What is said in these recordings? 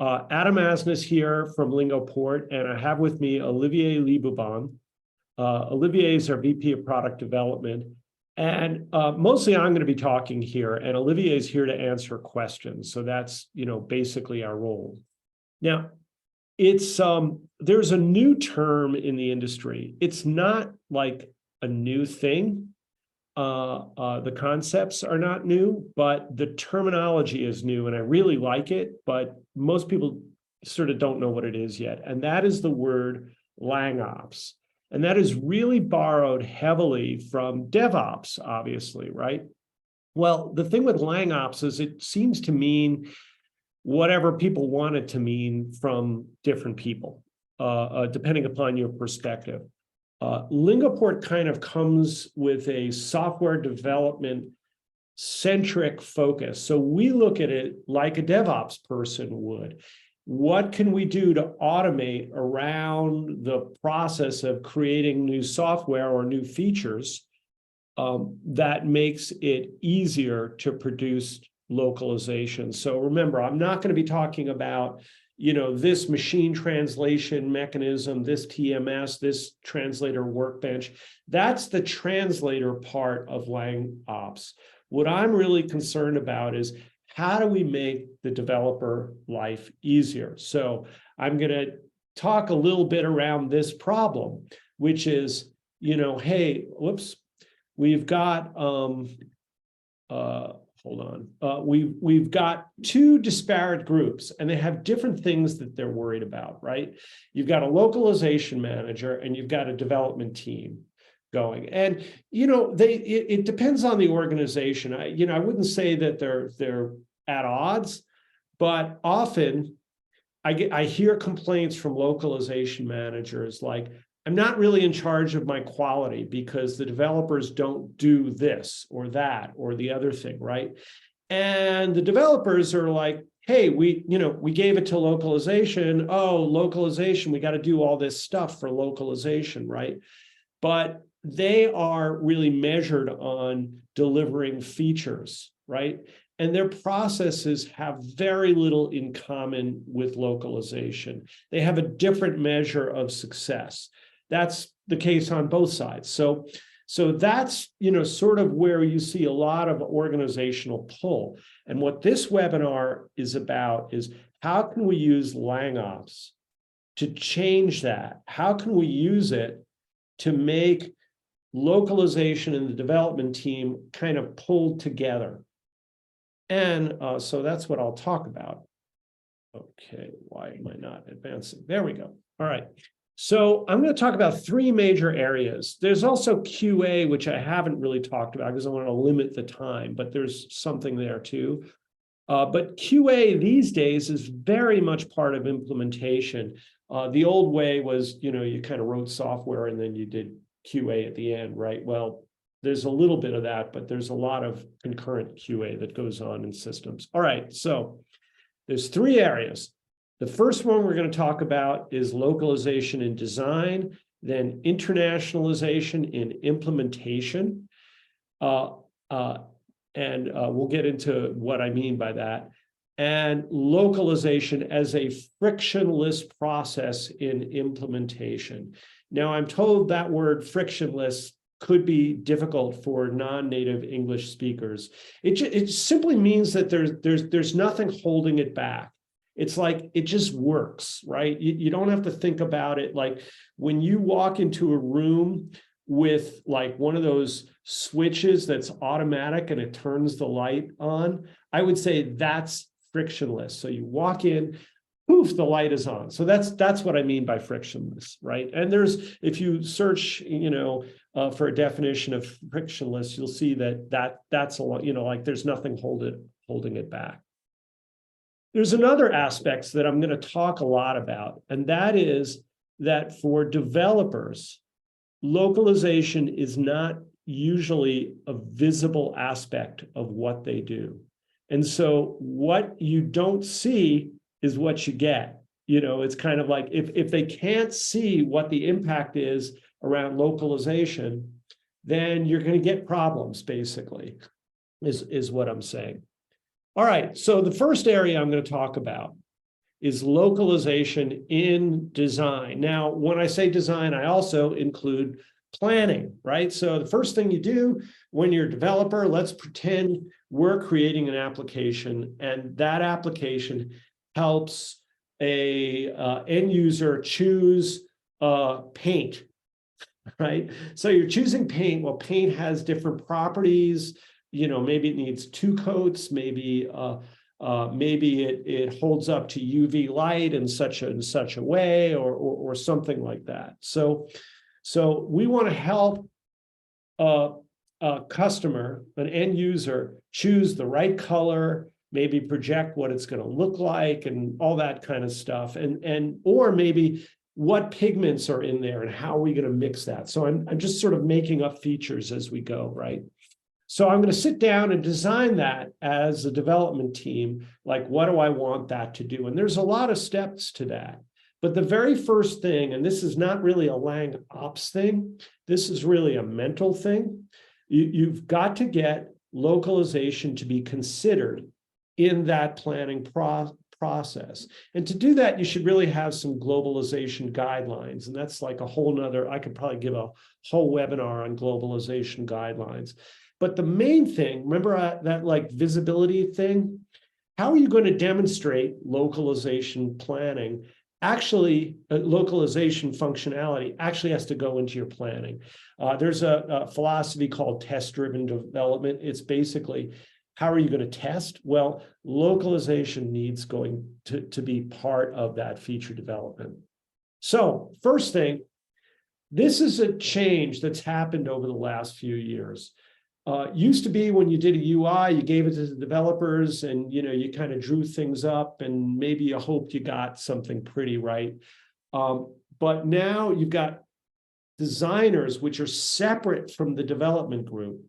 Adam Asnes here from LingOport, and I have with me Olivier Libouban. Olivier is our VP of Product Development, and mostly I'm going to be talking here, and Olivier is here to answer questions. So that's, basically our role. Now, it's there's a new term in the industry. It's not like a new thing. The concepts are not new, but the terminology is new, and I really like it, but most people sort of don't know what it is yet. And that is the word LangOps. And that is really borrowed heavily from DevOps, obviously, right? Well, the thing with LangOps is it seems to mean whatever people want it to mean from different people, depending upon your perspective. LingOport kind of comes with a software development centric focus. So we look at it like a DevOps person would. What can we do to automate around the process of creating new software or new features that makes it easier to produce localization? So remember, I'm not going to be talking about this machine translation mechanism, this TMS, this translator workbench. That's the translator part of LangOps. What I'm really concerned about is how do we make the developer life easier? So I'm going to talk a little bit around this problem, which is, hey, whoops, we've got, hold on. We've got two disparate groups, and they have different things that they're worried about, right? You've got a localization manager, and you've got a development team going. And, it depends on the organization. I wouldn't say that they're at odds, but often I hear complaints from localization managers like, I'm not really in charge of my quality because the developers don't do this or that or the other thing, right? And the developers are like, hey, we gave it to localization. Oh, localization, we got to do all this stuff for localization, right? But they are really measured on delivering features, right? And their processes have very little in common with localization. They have a different measure of success. That's the case on both sides. So that's, sort of where you see a lot of organizational pull. And what this webinar is about is how can we use LangOps to change that? How can we use it to make localization and the development team kind of pulled together? And so that's what I'll talk about. Okay, why am I not advancing? There we go. All right. So I'm going to talk about three major areas. There's also QA, which I haven't really talked about because I want to limit the time, but there's something there too. But QA these days is very much part of implementation. The old way was, you kind of wrote software and then you did QA at the end, right? Well, there's a little bit of that, but there's a lot of concurrent QA that goes on in systems. All right, so there's three areas. The first one we're going to talk about is localization in design, then internationalization in implementation. And we'll get into what I mean by that. And localization as a frictionless process in implementation. Now, I'm told that word frictionless could be difficult for non-native English speakers. It simply means that there's nothing holding it back. It's like it just works, right? You don't have to think about it. Like when you walk into a room with like one of those switches that's automatic and it turns the light on, I would say that's frictionless. So you walk in, poof, the light is on. So that's what I mean by frictionless, right? And if you search, for a definition of frictionless, you'll see that's a lot, like there's nothing holding it back. There's another aspect that I'm going to talk a lot about, and that is that for developers, localization is not usually a visible aspect of what they do. And so what you don't see is what you get. It's kind of like if they can't see what the impact is around localization, then you're going to get problems, basically, is what I'm saying. All right, so the first area I'm going to talk about is localization in design. Now, when I say design, I also include planning, right? So the first thing you do when you're a developer, let's pretend we're creating an application, and that application helps a end user choose paint, right? So you're choosing paint. Well, paint has different properties. Maybe it needs 2 coats, maybe maybe it holds up to UV light in such a way, or something like that. So we want to help a customer, an end user, choose the right color, maybe project what it's going to look like, and all that kind of stuff, or maybe what pigments are in there and how are we going to mix that. So I'm just sort of making up features as we go, right? So I'm going to sit down and design that as a development team, like what do I want that to do? And there's a lot of steps to that. But the very first thing, and this is not really a LangOps thing, this is really a mental thing. You've got to get localization to be considered in that planning process. And to do that, you should really have some globalization guidelines. And that's like a whole nother, I could probably give a whole webinar on globalization guidelines. But the main thing, remember that like visibility thing? How are you going to demonstrate localization planning? Actually, localization functionality actually has to go into your planning. There's a philosophy called test-driven development. It's basically, how are you going to test? Well, localization needs going to be part of that feature development. So first thing, this is a change that's happened over the last few years. Used to be when you did a UI, you gave it to the developers and you kind of drew things up and maybe you hoped you got something pretty, right? But now you've got designers which are separate from the development group,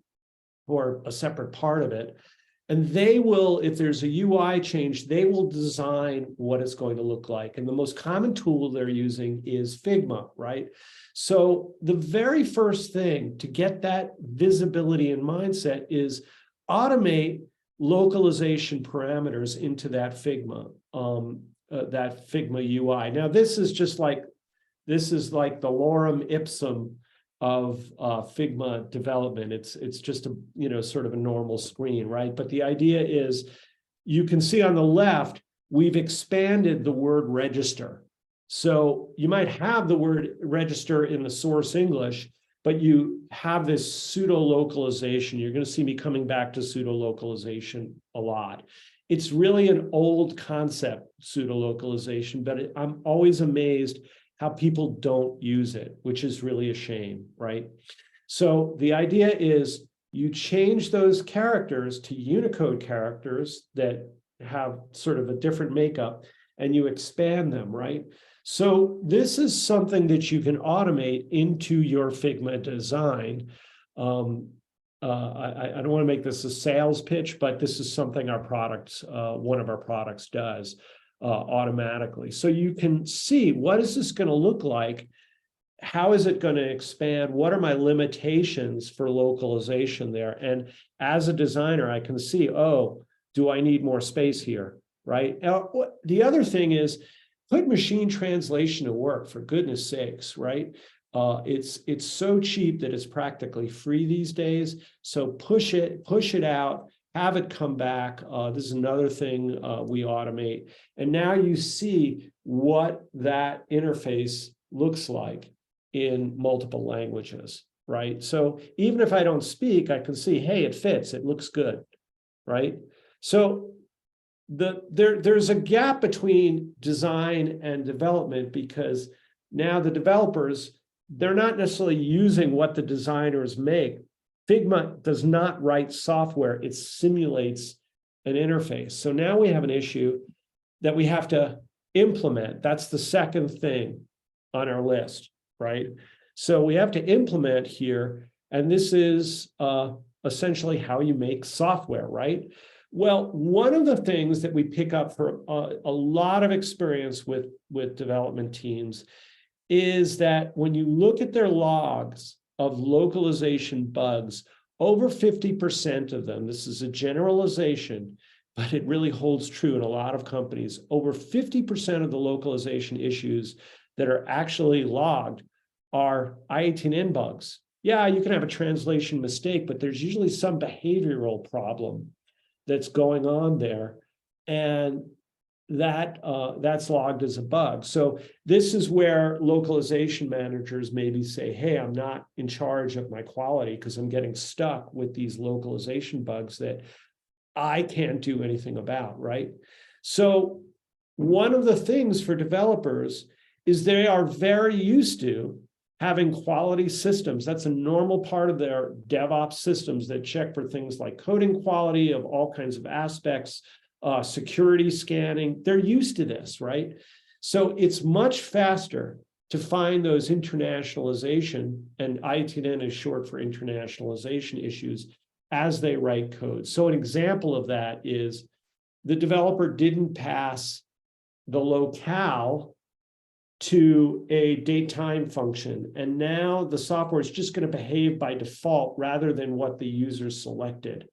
or a separate part of it. And they will, if there's a UI change, they will design what it's going to look like. And the most common tool they're using is Figma, right? So the very first thing to get that visibility and mindset is automate localization parameters into that Figma UI. Now, this is like the lorem ipsum of Figma development. It's just a sort of a normal screen, right? But the idea is, you can see on the left, we've expanded the word register. So you might have the word register in the source English, but you have this pseudo localization. You're going to see me coming back to pseudo localization a lot. It's really an old concept, pseudo localization, but I'm always amazed how people don't use it, which is really a shame, right? So the idea is you change those characters to Unicode characters that have sort of a different makeup, and you expand them, right? So this is something that you can automate into your Figma design. I don't want to make this a sales pitch, but this is something our products, one of our products does automatically. So you can see, what is this going to look like? How is it going to expand? What are my limitations for localization there? And as a designer, I can see, oh, do I need more space here, right? The other thing is, put machine translation to work, for goodness sakes, right? It's so cheap that it's practically free these days. So push it out, have it come back. This is another thing we automate. And now you see what that interface looks like in multiple languages, right? So even if I don't speak, I can see, hey, it fits, it looks good, right? So there's a gap between design and development, because now the developers, they're not necessarily using what the designers make. Figma does not write software, it simulates an interface. So now we have an issue that we have to implement. That's the second thing on our list, right? So we have to implement here, and this is essentially how you make software, right? Well, one of the things that we pick up for a lot of experience with development teams is that when you look at their logs of localization bugs, over 50% of them, this is a generalization, but it really holds true in a lot of companies. Over 50% of the localization issues that are actually logged are I18N bugs. Yeah, you can have a translation mistake, but there's usually some behavioral problem that's going on there. And that's logged as a bug. So this is where localization managers maybe say, hey, I'm not in charge of my quality because I'm getting stuck with these localization bugs that I can't do anything about, right? So one of the things for developers is they are very used to having quality systems. That's a normal part of their DevOps systems that check for things like coding quality of all kinds of aspects, security scanning. They're used to this, right? So it's much faster to find those internationalization, and I18N is short for internationalization issues, as they write code. So an example of that is the developer didn't pass the locale to a date time function. And now the software is just going to behave by default rather than what the user selected,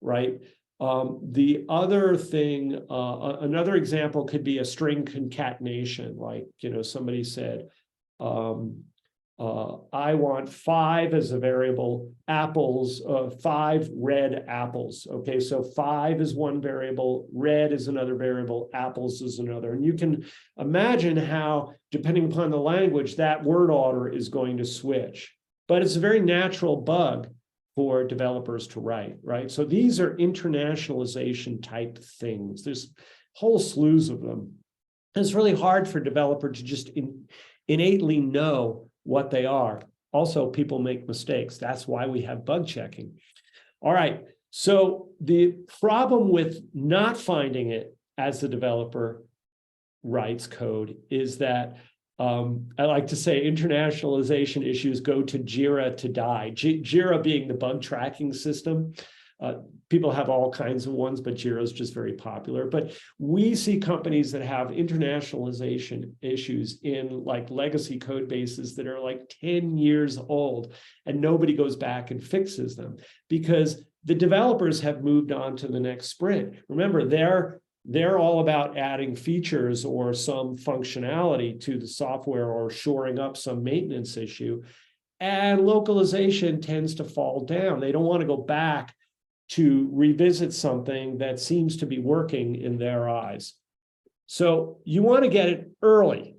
right? The other thing, another example could be a string concatenation, like, somebody said, I want 5 as a variable, apples, 5 red apples. Okay, so 5 is one variable, red is another variable, apples is another. And you can imagine how, depending upon the language, that word order is going to switch. But it's a very natural bug for developers to write, right? So these are internationalization type things. There's whole slews of them. And it's really hard for a developer to just innately know what they are. Also, people make mistakes. That's why we have bug checking. All right, so the problem with not finding it as the developer writes code is that I like to say internationalization issues go to Jira to die. Jira being the bug tracking system. People have all kinds of ones, but Jira is just very popular. But we see companies that have internationalization issues in like legacy code bases that are like 10 years old, and nobody goes back and fixes them because the developers have moved on to the next sprint. Remember, they're all about adding features or some functionality to the software or shoring up some maintenance issue. And localization tends to fall down. They don't want to go back to revisit something that seems to be working in their eyes. So you want to get it early.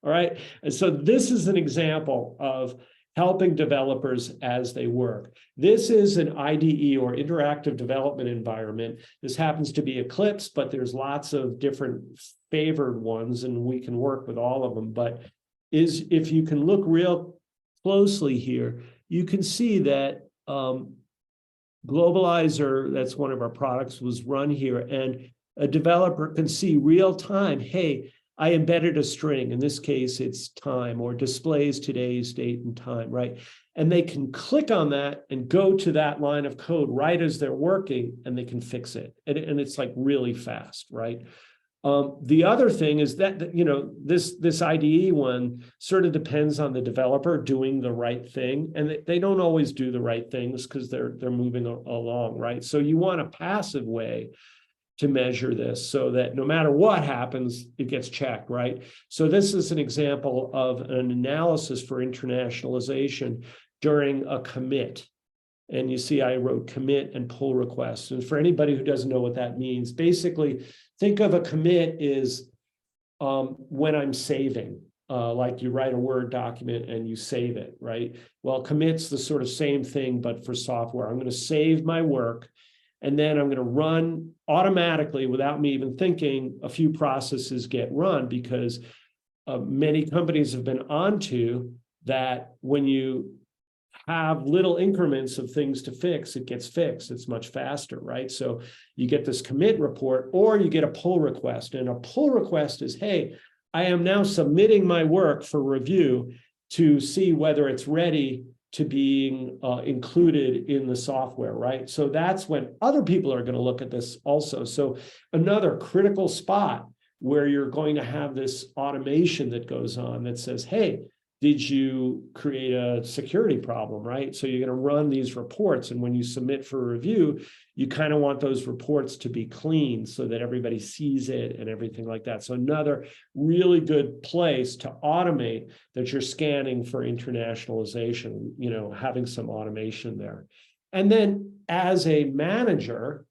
All right. And so this is an example of helping developers as they work. This is an IDE or interactive development environment. This happens to be Eclipse, but there's lots of different favored ones, and we can work with all of them. But if you can look real closely here, you can see that Globalizer, that's one of our products, was run here, and a developer can see real time, hey, I embedded a string. In this case, it's time, or displays today's date and time, right? And they can click on that and go to that line of code right as they're working, and they can fix it. And it's like really fast, right? The other thing is that, this IDE one sort of depends on the developer doing the right thing, and they don't always do the right things because they're moving along, right? So you want a passive way to measure this so that no matter what happens, it gets checked, right? So this is an example of an analysis for internationalization during a commit. And you see, I wrote commit and pull requests. And for anybody who doesn't know what that means, basically, think of a commit is when I'm saving, like you write a Word document and you save it, right? Well, commit's the sort of same thing, but for software. I'm going to save my work, and then I'm going to run automatically without me even thinking. A few processes get run because many companies have been onto that. When you have little increments of things to fix, it gets fixed. It's much faster, right? So you get this commit report, or you get a pull request. And a pull request is, hey, I am now submitting my work for review to see whether it's ready to being included in the software, right? So that's when other people are going to look at this also. So another critical spot where you're going to have this automation that goes on that says, hey, did you create a security problem, right? So you're going to run these reports, and when you submit for review, you kind of want those reports to be clean so that everybody sees it and everything like that. So another really good place to automate that you're scanning for internationalization, you know, having some automation there. And then as a manager,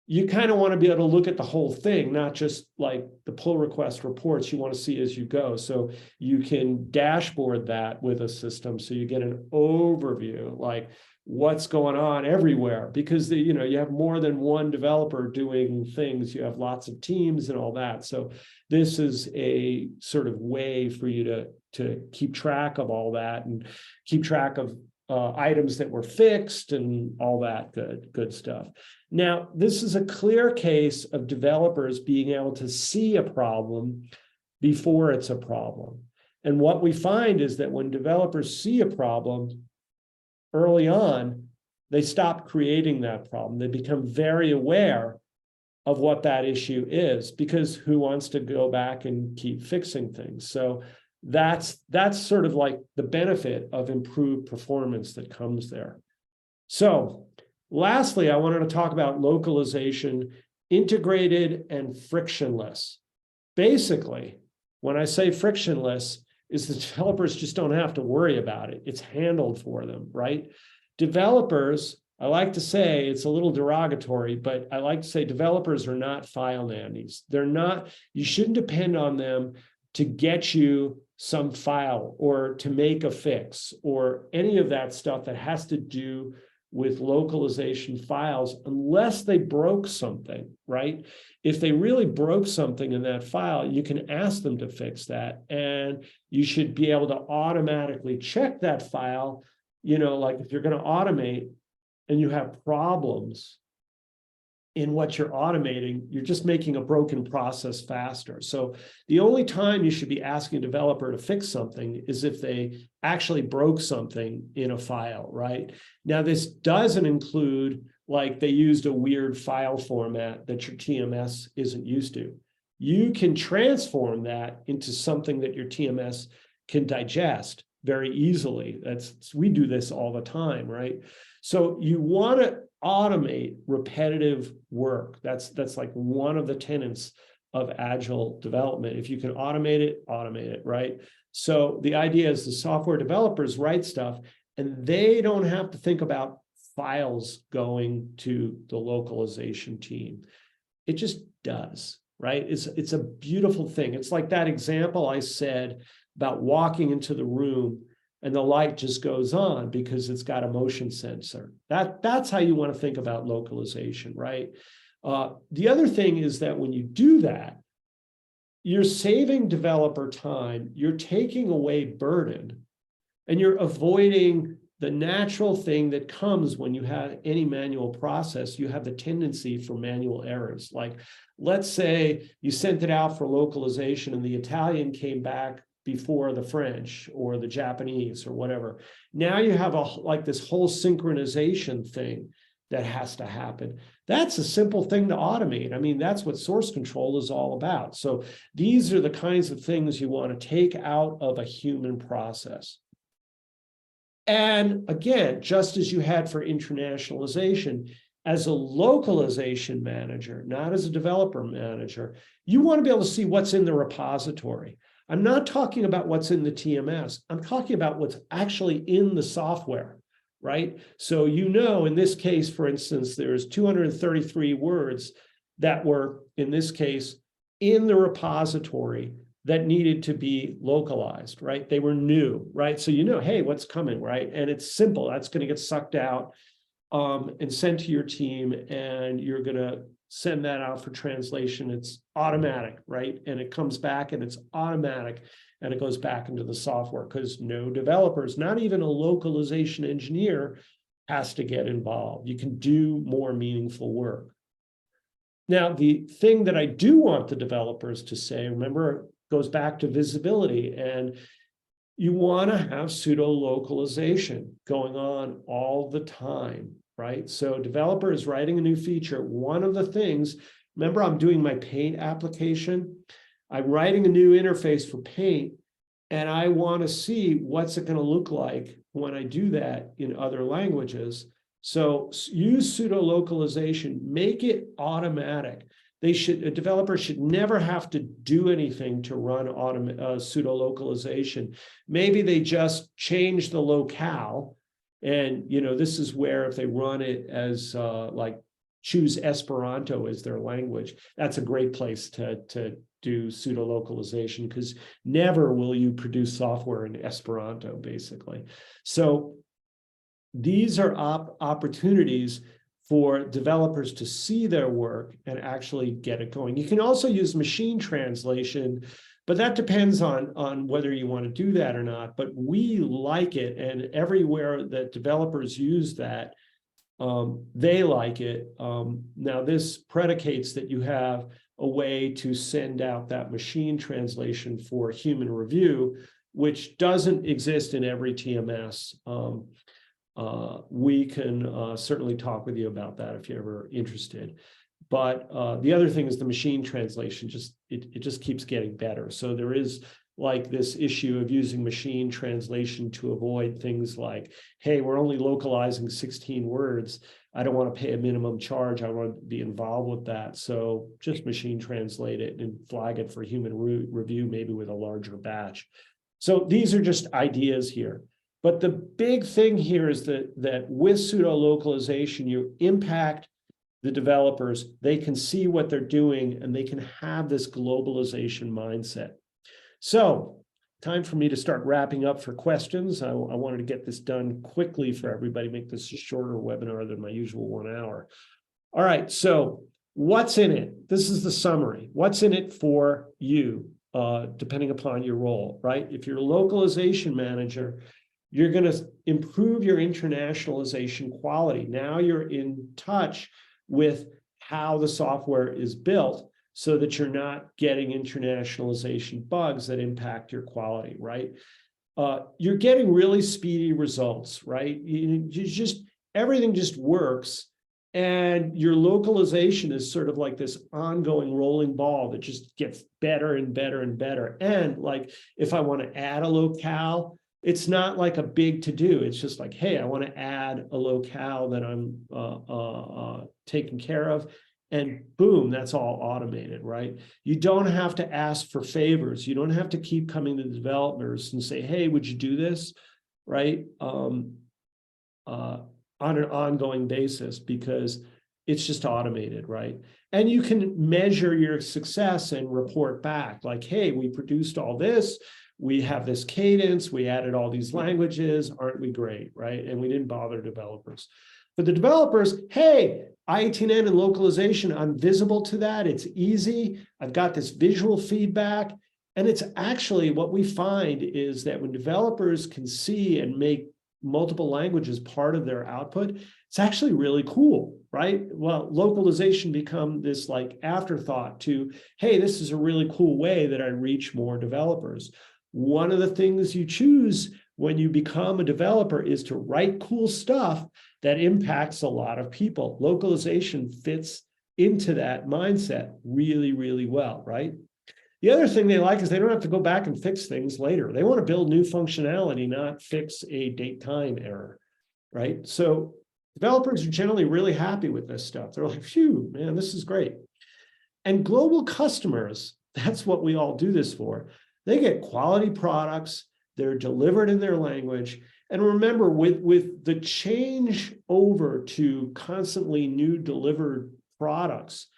you kind of want to be able to look at the whole thing, not just like the pull request reports you want to see as you go. So you can dashboard that with a system so you get an overview, like what's going on everywhere, because you know, you have more than one developer doing things, you have lots of teams and all that. So this is a sort of way for you to keep track of all that and keep track of items that were fixed and all that good stuff. Now, this is a clear case of developers being able to see a problem before it's a problem. And what we find is that when developers see a problem early on, they stop creating that problem. They become very aware of what that issue is, because who wants to go back and keep fixing things? So that's sort of like the benefit of improved performance that comes there. So lastly, I wanted to talk about localization, integrated and frictionless. Basically, when I say frictionless, is the developers just don't have to worry about it. It's handled for them, right? Developers, I like to say, it's a little derogatory, but I like to say developers are not file nannies. They're not, you shouldn't depend on them to get you some file or to make a fix or any of that stuff that has to do with localization files, unless they broke something, right? If they really broke something in that file, you can ask them to fix that, and you should be able to automatically check that file. You know, like if you're going to automate and you have problems in what you're automating, you're just making a broken process faster. So the only time you should be asking a developer to fix something is if they actually broke something in a file, right? Now, this doesn't include like they used a weird file format that your TMS isn't used to. You can transform that into something that your TMS can digest very easily. We do this all the time, right? So you want to automate repetitive work. That's like one of the tenets of agile development. If you can automate it, right? So the idea is the software developers write stuff and they don't have to think about files going to the localization team. It just does, right? It's a beautiful thing. It's like that example I said about walking into the room and the light just goes on because it's got a motion sensor. That's how you want to think about localization, right? The other thing is that when you do that, you're saving developer time, you're taking away burden, and you're avoiding the natural thing that comes when you have any manual process. You have the tendency for manual errors. Like, let's say you sent it out for localization and the Italian came back before the French or the Japanese or whatever. Now you have like this whole synchronization thing that has to happen. That's a simple thing to automate. I mean, that's what source control is all about. So these are the kinds of things you want to take out of a human process. And again, just as you had for internationalization, as a localization manager, not as a developer manager, you want to be able to see what's in the repository. I'm not talking about what's in the TMS. I'm talking about what's actually in the software, right? So, you know, in this case, for instance, there's 233 words that were, in this case, in the repository that needed to be localized, right? They were new, right? So, you know, hey, what's coming, right? And it's simple. That's going to get sucked out and sent to your team, and you're going to send that out for translation. It's automatic, right? And it comes back and it's automatic and it goes back into the software because no developers, not even a localization engineer, has to get involved. You can do more meaningful work. Now, the thing that I do want the developers to say, remember, it goes back to visibility, and you want to have pseudo localization going on all the time, right? So developer is writing a new feature. One of the things, remember, I'm doing my Paint application. I'm writing a new interface for Paint. And I want to see what's it going to look like when I do that in other languages. So use pseudo localization, make it automatic. A developer should never have to do anything to run pseudo localization. Maybe they just change the locale. And, this is where if they run it as like choose Esperanto as their language, that's a great place to do pseudo localization, because never will you produce software in Esperanto, basically. So these are opportunities for developers to see their work and actually get it going. You can also use machine translation, but that depends on whether you want to do that or not. But we like it, and everywhere that developers use that, they like it. Now, this predicates that you have a way to send out that machine translation for human review, which doesn't exist in every TMS. We can certainly talk with you about that if you're ever interested. But the other thing is the machine translation, it just keeps getting better. So there is like this issue of using machine translation to avoid things like, hey, we're only localizing 16 words. I don't want to pay a minimum charge. I want to be involved with that. So just machine translate it and flag it for human review, maybe with a larger batch. So these are just ideas here. But the big thing here is that with pseudo localization, you impact the developers. They can see what they're doing, and they can have this globalization mindset. So, time for me to start wrapping up for questions. I wanted to get this done quickly for everybody, make this a shorter webinar than my usual 1 hour. All right, so what's in it? This is the summary. What's in it for you, depending upon your role, right? If you're a localization manager, you're going to improve your internationalization quality. Now you're in touch with how the software is built, so that you're not getting internationalization bugs that impact your quality, right? You're getting really speedy results, right? Everything just works, and your localization is sort of like this ongoing rolling ball that just gets better and better and better. And like, if I want to add a locale, it's not like a big to do. It's just like, hey, I want to add a locale that I'm taking care of. And boom, that's all automated, right? You don't have to ask for favors. You don't have to keep coming to the developers and say, hey, would you do this, right? On an ongoing basis, because it's just automated, right? And you can measure your success and report back like, hey, we produced all this. We have this cadence. We added all these languages. Aren't we great, right? And we didn't bother developers. For the developers, hey, I18N and localization, I'm visible to that. It's easy. I've got this visual feedback. And it's actually what we find is that when developers can see and make multiple languages part of their output, it's actually really cool, right? Well, localization become this like afterthought to, hey, this is a really cool way that I reach more developers. One of the things you choose when you become a developer is to write cool stuff that impacts a lot of people. Localization fits into that mindset really, really well, right? The other thing they like is they don't have to go back and fix things later. They want to build new functionality, not fix a date time error, right? So developers are generally really happy with this stuff. They're like, phew, man, this is great. And global customers, that's what we all do this for. They get quality products. They're delivered in their language. And remember, with the change over to constantly new delivered products,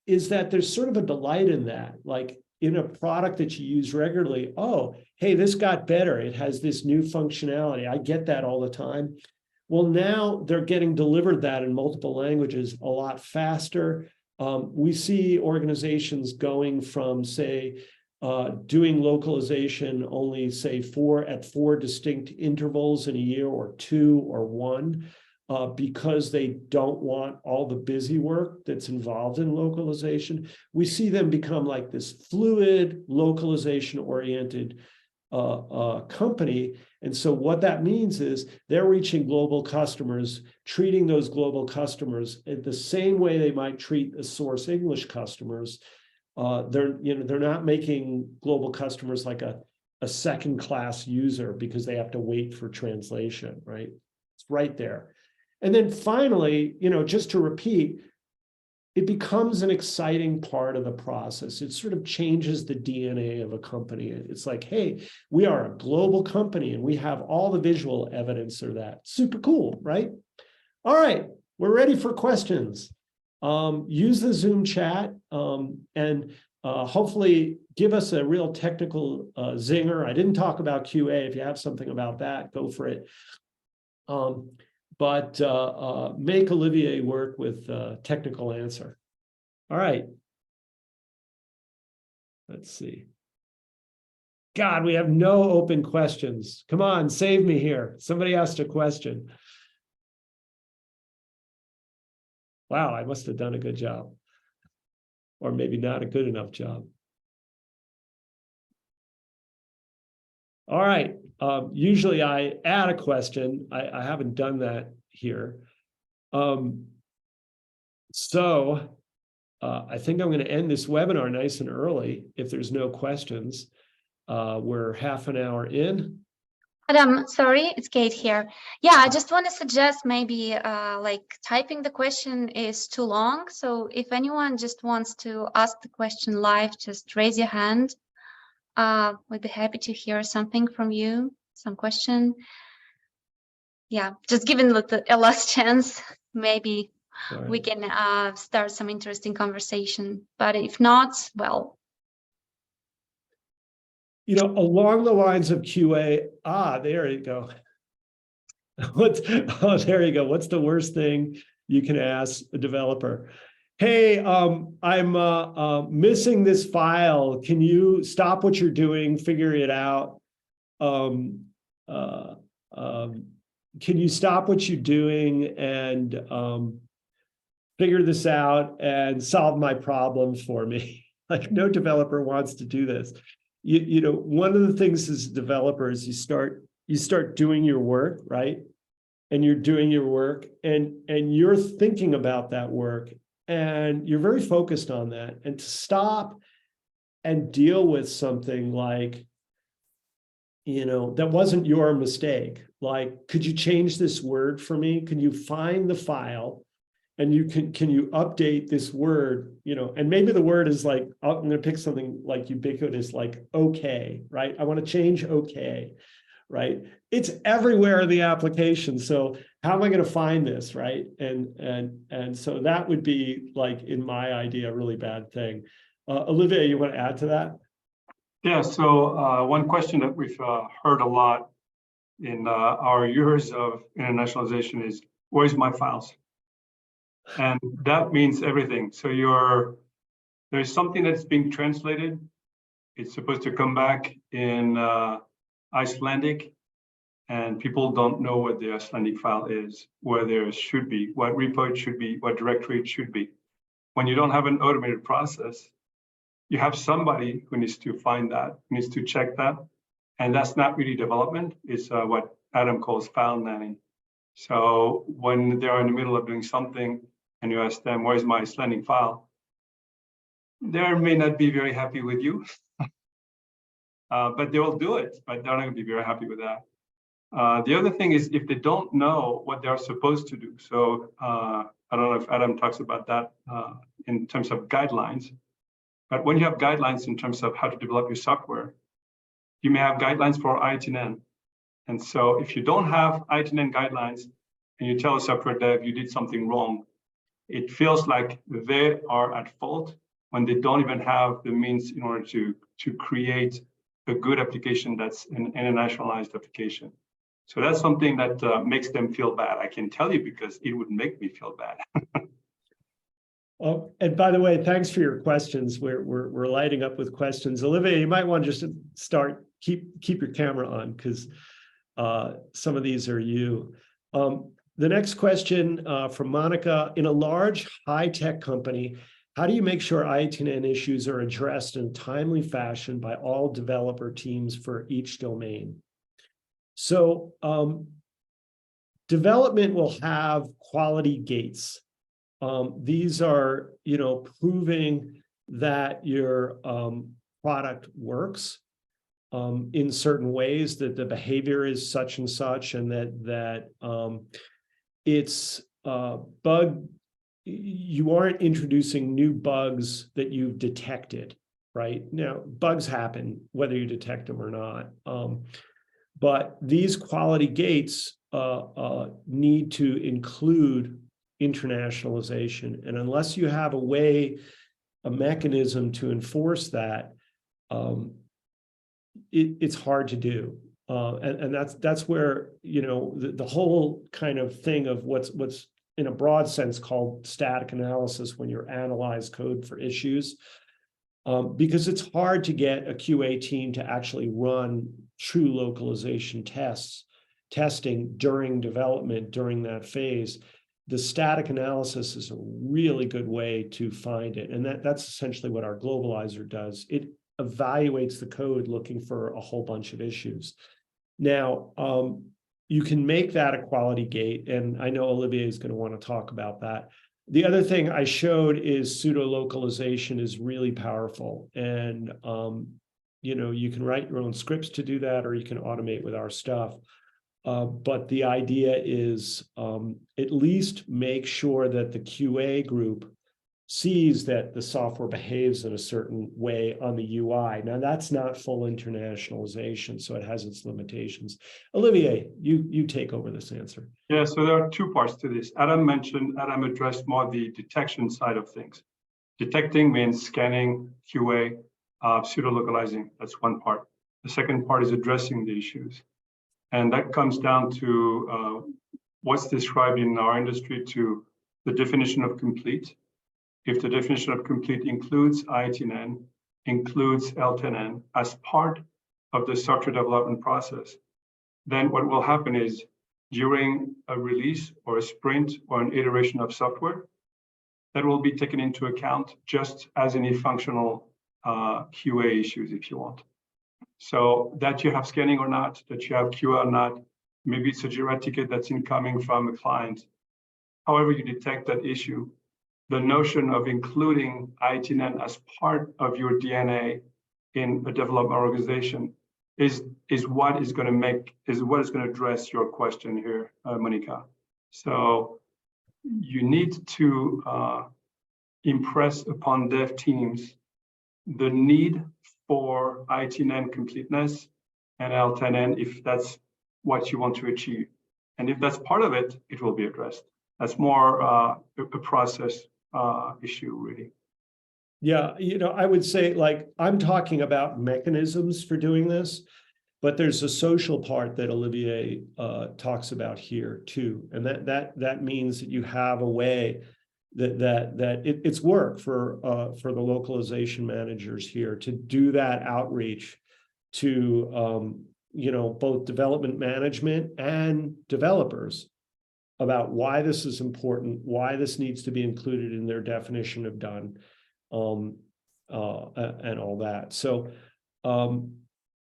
is that there's sort of a delight in that. Like in a product that you use regularly, oh, hey, this got better. It has this new functionality. I get that all the time. Well, now they're getting delivered that in multiple languages a lot faster. We see organizations going from, say, doing localization only, say, at four distinct intervals in a year, or 2 or 1, because they don't want all the busy work that's involved in localization. We see them become like this fluid, localization-oriented company. And so what that means is they're reaching global customers, treating those global customers in the same way they might treat the source English customers. They're not making global customers like a a second-class user because they have to wait for translation, right? It's right there. And then finally, just to repeat, it becomes an exciting part of the process. It sort of changes the DNA of a company. It's like, hey, we are a global company and we have all the visual evidence of that. Super cool, right? All right, we're ready for questions. Use the Zoom chat and hopefully give us a real technical zinger. I didn't talk about QA. If you have something about that, go for it. But make Olivier work with technical answer. All right. Let's see. God, we have no open questions. Come on, save me here. Somebody asked a question. Wow, I must have done a good job. Or maybe not a good enough job. All right. Usually I add a question. I haven't done that here. So I think I'm going to end this webinar nice and early if there's no questions. We're half an hour in. Adam, sorry, it's Kate here. Yeah, I just want to suggest maybe like typing the question is too long. So if anyone just wants to ask the question live, just raise your hand. We'd be happy to hear something from you, some question. Yeah, just giving a last chance, maybe we can start some interesting conversation. But if not, well. Along the lines of QA, there you go. There you go. What's the worst thing you can ask a developer? Hey, I'm missing this file. Can you stop what you're doing, figure it out? Can you stop what you're doing and figure this out and solve my problems for me? Like, no developer wants to do this. One of the things as developers, you start doing your work, right? And you're doing your work and you're thinking about that work and you're very focused on that. And to stop and deal with something like, that wasn't your mistake. Like, could you change this word for me? Can you find the file? And can you update this word, and maybe the word is like, I'm going to pick something like ubiquitous, like okay, right? I want to change okay, right? It's everywhere in the application. So how am I going to find this, right? And so that would be, like, in my idea, a really bad thing. Olivier, you want to add to that? Yeah, so one question that we've heard a lot in our years of internationalization is, where's my files? And that means everything. So there's something that's being translated. It's supposed to come back in Icelandic, and people don't know what the Icelandic file is, where there should be, what repo it should be, what directory it should be. When you don't have an automated process, you have somebody who needs to find that, needs to check that. And that's not really development. It's what Adam calls file nanny. So when they're in the middle of doing something and you ask them, where's my Icelandic file? They may not be very happy with you, but they will do it, but they're not going to be very happy with that. The other thing is, if they don't know what they're supposed to do. So I don't know if Adam talks about that in terms of guidelines, but when you have guidelines in terms of how to develop your software, you may have guidelines for ITN. And so if you don't have ITN guidelines and you tell a software dev you did something wrong, it feels like they are at fault when they don't even have the means in order to create a good application that's an internationalized application. So that's something that makes them feel bad. I can tell you because it would make me feel bad. Oh, and by the way, thanks for your questions. We're lighting up with questions. Olivier, you might want to just start, keep your camera on, because some of these are you. The next question from Monica: in a large high-tech company, how do you make sure ITN issues are addressed in a timely fashion by all developer teams for each domain? So development will have quality gates. These are, proving that your product works. in certain ways, that the behavior is such and such, and that it's bug. You aren't introducing new bugs that you've detected, right? Now, bugs happen whether you detect them or not. But these quality gates need to include internationalization. And unless you have a mechanism to enforce that, it's hard to do. And that's where, you know, the whole kind of thing of what's in a broad sense called static analysis, when you analyze code for issues, because it's hard to get a QA team to actually run true localization testing during development, during that phase. The static analysis is a really good way to find it. And that's essentially what our globalizer does. It evaluates the code looking for a whole bunch of issues. Now, you can make that a quality gate, and I know Olivier is going to want to talk about that. The other thing I showed is pseudo localization is really powerful, and you know, you can write your own scripts to do that, or you can automate with our stuff. But the idea is at least make sure that the QA group sees that the software behaves in a certain way on the UI. Now, that's not full internationalization, so it has its limitations. Olivier, you take over this answer. Yeah, so there are two parts to this. Adam addressed more the detection side of things. Detecting means scanning, QA, pseudo-localizing. That's one part. The second part is addressing the issues. And that comes down to what's described in our industry to the definition of complete. If the definition of complete includes I18N, includes L10N as part of the software development process, then what will happen is during a release or a sprint or an iteration of software, that will be taken into account just as any functional QA issues, if you want. So that you have scanning or not, that you have QA or not, maybe it's a Jira ticket that's incoming from a client. However you detect that issue, the notion of including I18N as part of your DNA in a development organization is what is going to address your question here, Monica. So you need to impress upon dev teams the need for I18N completeness and L10N if that's what you want to achieve. And if that's part of it, it will be addressed. That's more a process issue, really. Yeah, you know, I would say, like, I'm talking about mechanisms for doing this, but there's a social part that Olivier talks about here too, and that means that you have a way that it's work for the localization managers here to do that outreach to you know, both development management and developers about why this is important, why this needs to be included in their definition of done, and all that. So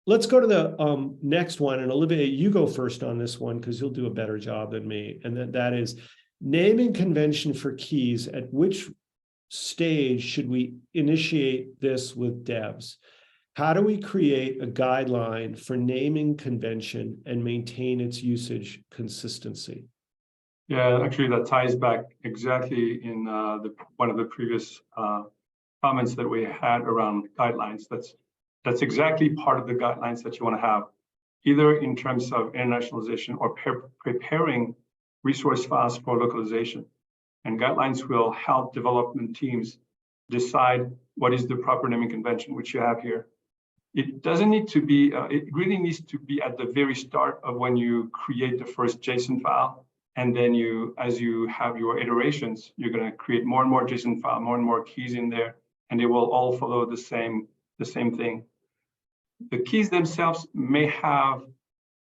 let's go to the next one, and Olivier, you go first on this one because you'll do a better job than me, and that is naming convention for keys. At which stage should we initiate this with devs? How do we create a guideline for naming convention and maintain its usage consistency? Yeah, actually, that ties back exactly in one of the previous comments that we had around guidelines. That's exactly part of the guidelines that you want to have, either in terms of internationalization or preparing resource files for localization. And guidelines will help development teams decide what is the proper naming convention, which you have here. It doesn't need to be, it really needs to be at the very start of when you create the first JSON file. And then as you have your iterations, you're going to create more and more JSON file, more and more keys in there, and they will all follow the same thing. The keys themselves may have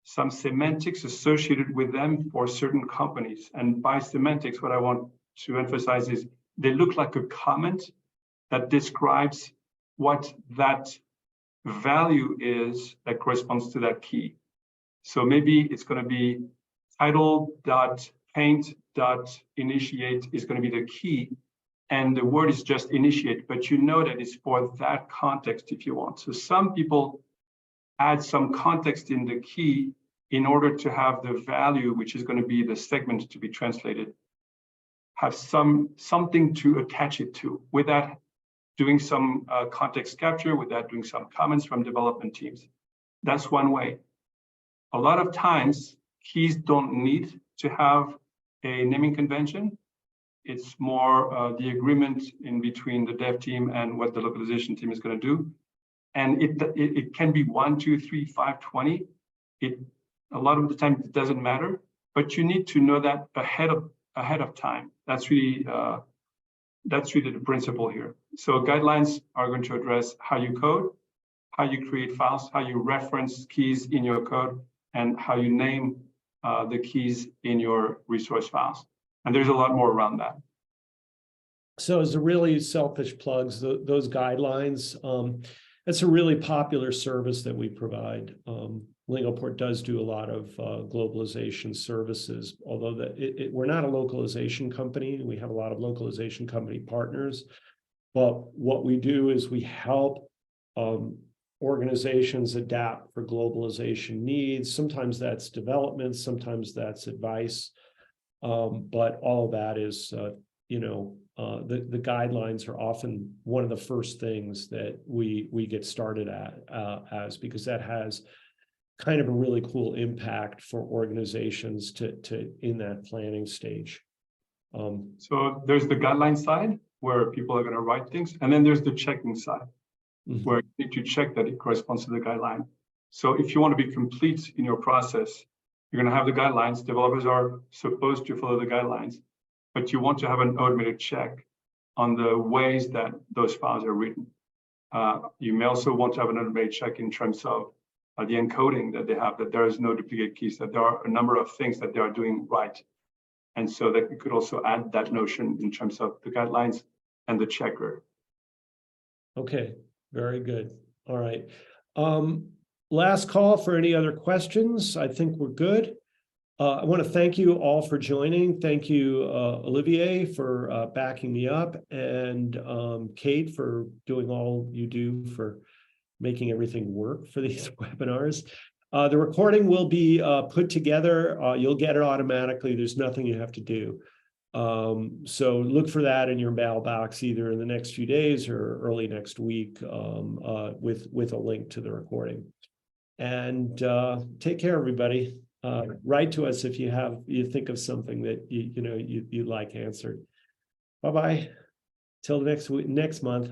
some semantics associated with them for certain companies. And by semantics, what I want to emphasize is they look like a comment that describes what that value is that corresponds to that key. So maybe it's going to be title.paint.initiate is going to be the key, and the word is just initiate, but you know that it's for that context if you want. So some people add some context in the key in order to have the value, which is going to be the segment to be translated, have something to attach it to without doing some context capture, without doing some comments from development teams. That's one way. A lot of times, keys don't need to have a naming convention. It's more the agreement in between the dev team and what the localization team is going to do. And it can be 1, 2, 3, 5, 20. A lot of the time it doesn't matter, but you need to know that ahead of time. That's really the principle here. So guidelines are going to address how you code, how you create files, how you reference keys in your code, and how you name the keys in your resource files. And there's a lot more around that. So as a really selfish plugs, those guidelines, it's a really popular service that we provide. LangOport does do a lot of globalization services, although we're not a localization company. We have a lot of localization company partners, but what we do is we help organizations adapt for globalization needs. Sometimes that's development, sometimes that's advice, but all of that is, the guidelines are often one of the first things that we get started as, because that has kind of a really cool impact for organizations to in that planning stage. So there's the guideline side where people are going to write things, and then there's the checking side where you need to check that it corresponds to the guideline. So if you want to be complete in your process, you're going to have the guidelines. Developers are supposed to follow the guidelines, but you want to have an automated check on the ways that those files are written. You may also want to have an automated check in terms of the encoding that they have, that there is no duplicate keys, that there are a number of things that they are doing right. And so that you could also add that notion in terms of the guidelines and the checker. Okay, very good. All right. Last call for any other questions. I think we're good. I want to thank you all for joining. Thank you, Olivier, for backing me up, and Kate for doing all you do for making everything work for these webinars. The recording will be put together. You'll get it automatically. There's nothing you have to do. So look for that in your mailbox either in the next few days or early next week with a link to the recording. And take care, everybody. Write to us if you think of something that you'd like answered. Bye-bye. Till next month.